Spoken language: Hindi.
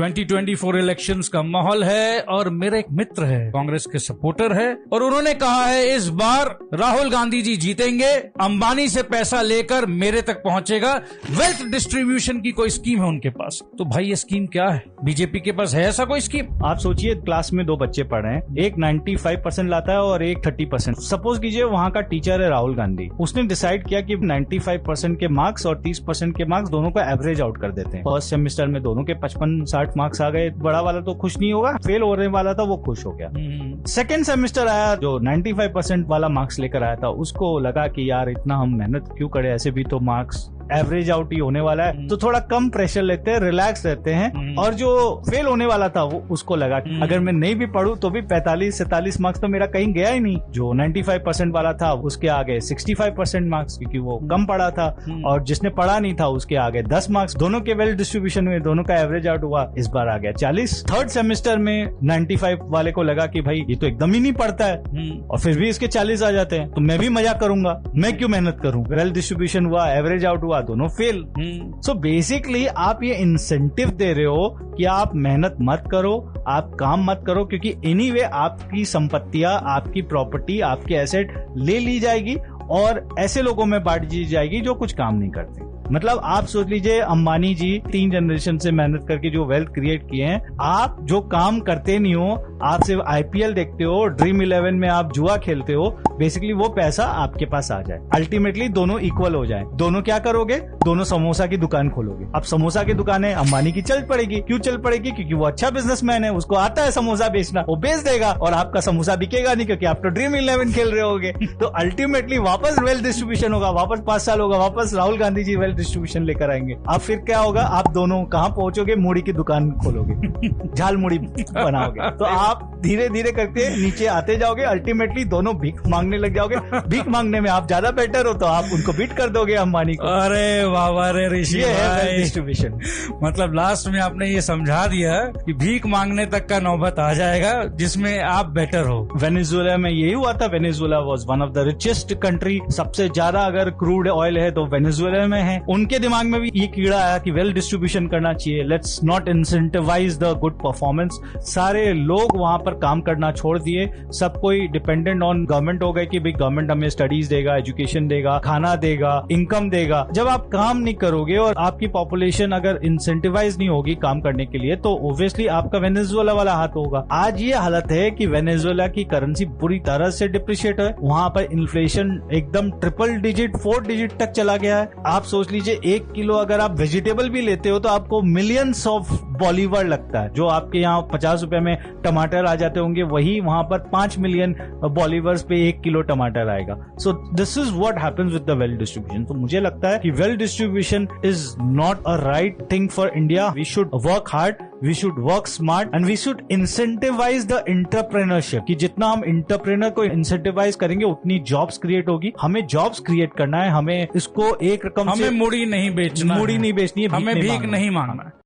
2024 इलेक्शंस का माहौल है और मेरे एक मित्र है, कांग्रेस के सपोर्टर है, और उन्होंने कहा है इस बार राहुल गांधी जी जीतेंगे, अंबानी से पैसा लेकर मेरे तक पहुंचेगा। वेल्थ डिस्ट्रीब्यूशन की कोई स्कीम है उनके पास। तो भाई ये स्कीम क्या है? बीजेपी के पास है ऐसा कोई स्कीम? आप सोचिए, क्लास में दो बच्चे पढ़ रहे हैं, एक 95% लाता है और एक 30%। सपोज कीजिए वहां का टीचर है राहुल गांधी, उसने डिसाइड किया कि 95% के मार्क्स और 30% के मार्क्स दोनों का एवरेज आउट कर देते हैं। फर्स्ट सेमेस्टर में दोनों के 55-60 मार्क्स आ गए। बड़ा वाला तो खुश नहीं होगा, फेल होने वाला था वो खुश हो गया। सेकेंड सेमेस्टर आया, जो 95% वाला मार्क्स लेकर आया था उसको लगा कि यार इतना हम मेहनत क्यों करें, ऐसे भी तो मार्क्स एवरेज आउट ही होने वाला है, तो थोड़ा कम प्रेशर लेते हैं, रिलैक्स रहते हैं। और जो फेल होने वाला था वो उसको लगा कि अगर मैं नहीं भी पढ़ूं तो भी 45-47 मार्क्स तो मेरा कहीं गया ही नहीं। जो 95% वाला था उसके आगे 65% मार्क्स, क्योंकि वो कम पढ़ा था, और जिसने पढ़ा नहीं था उसके आगे 10 मार्क्स। दोनों के वेल डिस्ट्रीब्यूशन में दोनों का एवरेज आउट हुआ, इस बार आ गया 40। थर्ड सेमेस्टर में 95 वाले को लगा कि भाई ये तो एकदम ही नहीं पढ़ता है, और फिर भी इसके 40 आ जाते हैं, तो मैं भी मजा करूंगा, मैं क्यों मेहनत करूं। वेल डिस्ट्रीब्यूशन हुआ, एवरेज आउट हुआ, दोनों फेल। सो बेसिकली आप ये इंसेंटिव दे रहे हो कि आप मेहनत मत करो, आप काम मत करो, क्योंकि एनीवे आपकी संपत्तियां, आपकी प्रॉपर्टी, आपके एसेट ले ली जाएगी और ऐसे लोगों में बांट दी जाएगी जो कुछ काम नहीं करते। मतलब आप सोच लीजिए, अंबानी जी 3 जनरेशन से मेहनत करके जो वेल्थ क्रिएट किए हैं, आप जो काम करते नहीं हो, आप सिर्फ आईपीएल देखते हो, ड्रीम 11 में आप जुआ खेलते हो, बेसिकली वो पैसा आपके पास आ जाए, अल्टीमेटली दोनों इक्वल हो जाए। दोनों क्या करोगे? दोनों समोसा की दुकान खोलोगे। अब समोसा की दुकान है, अंबानी की चल पड़ेगी। क्यों चल पड़ेगी? क्योंकि वो अच्छा बिजनेसमैन है, उसको आता है समोसा बेचना, वो बेच देगा और आपका समोसा बिकेगा नहीं, क्योंकि आप तो ड्रीम 11 खेल रहे होगे। तो अल्टीमेटली वापस वेल्थ डिस्ट्रीब्यूशन होगा, वापस 5 साल होगा, वापस राहुल गांधी जी वेल्थ डिस्ट्रीब्यूशन लेकर आएंगे। अब फिर क्या होगा? आप दोनों कहां पहुंचोगे? मूड़ी की दुकान खोलोगे, झाल मूड़ी बनाओगे। तो आप धीरे धीरे करके नीचे आते जाओगे, अल्टीमेटली दोनों भीख मांगने लग जाओगे। भीख मांगने में आप ज्यादा बेटर हो तो आप उनको बीट कर दोगे अंबानी को। अरे वाह रे ऋषि, ये है डिस्ट्रीब्यूशन। मतलब लास्ट में आपने ये समझा दिया कि भीख मांगने तक का नौबत आ जाएगा जिसमें आप बेटर हो। वेनेजुएला में यही हुआ था। Venezuela was one of the richest country. सबसे ज्यादा अगर क्रूड ऑयल है तो वेनेजुएला में है। उनके दिमाग में भी ये कीड़ा आया कि वेल डिस्ट्रीब्यूशन करना चाहिए, let's not incentivise the good performance. सारे लोग वहां पर काम करना छोड़ दिए, सब कोई डिपेंडेंट ऑन गवर्नमेंट हो गए कि भाई गवर्नमेंट हमें स्टडीज देगा, एजुकेशन देगा, खाना देगा, इनकम देगा। जब आप काम नहीं करोगे और आपकी पॉपुलेशन अगर इंसेंटिवाइज नहीं होगी काम करने के लिए, तो ओब्वियसली आपका वेनेजुएला वाला हाथ होगा। आज ये हालत है कि वेनेजुएला की करेंसी बुरी तरह से डिप्रिशिएट है। वहां पर इन्फ्लेशन एकदम ट्रिपल डिजिट, 4 डिजिट तक चला गया है। आप सोच लीजिए, 1 किलो अगर आप वेजिटेबल भी लेते हो तो आपको मिलियंस ऑफ बॉलीवर लगता है। जो आपके यहाँ 50 रुपए में टमाटर आ जाते होंगे, वही वहां पर 5 मिलियन बॉलीवर्स पे 1 किलो टमाटर आएगा। So this is what happens with the wealth distribution. तो मुझे लगता है कि wealth distribution is not a right thing for India. We should work hard, we should work smart and we should incentivise the entrepreneurship. कि जितना हम एंटरप्रेन्योर को इंसेंटिवाइज करेंगे उतनी जॉब्स क्रिएट होगी। हमें जॉब्स क्रिएट करना है, हमें इसको एक रकम हमें से मूड़ी नहीं बेचना, मूड़ी नहीं बेचनी है, हमें भीख नहीं मांगना है।